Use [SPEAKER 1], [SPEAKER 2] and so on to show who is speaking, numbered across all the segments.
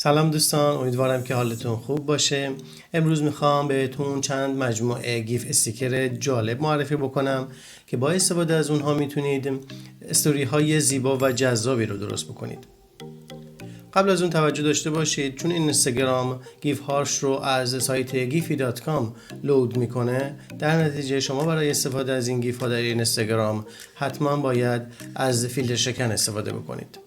[SPEAKER 1] سلام دوستان، امیدوارم که حالتون خوب باشه. امروز میخوام بهتون چند مجموعه گیف استیکر جالب معرفی بکنم که با استفاده از اونها میتونید استوری های زیبا و جذابی رو درست بکنید. قبل از اون توجه داشته باشید چون اینستاگرام گیف هاش رو از سایت gify.com لود میکنه، در نتیجه شما برای استفاده از این گیف ها در اینستاگرام حتما باید از فیلتر شکن استفاده بکنید.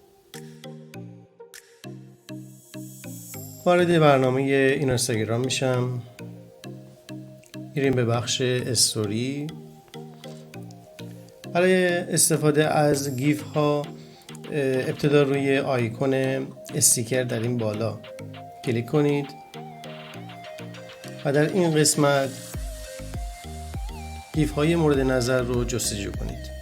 [SPEAKER 1] وارد برنامه اینستاگرام میشم، میریم به بخش استوری. برای استفاده از گیف ها ابتدا روی آیکون استیکر در این بالا کلیک کنید و در این قسمت گیف های مورد نظر رو جستجو کنید.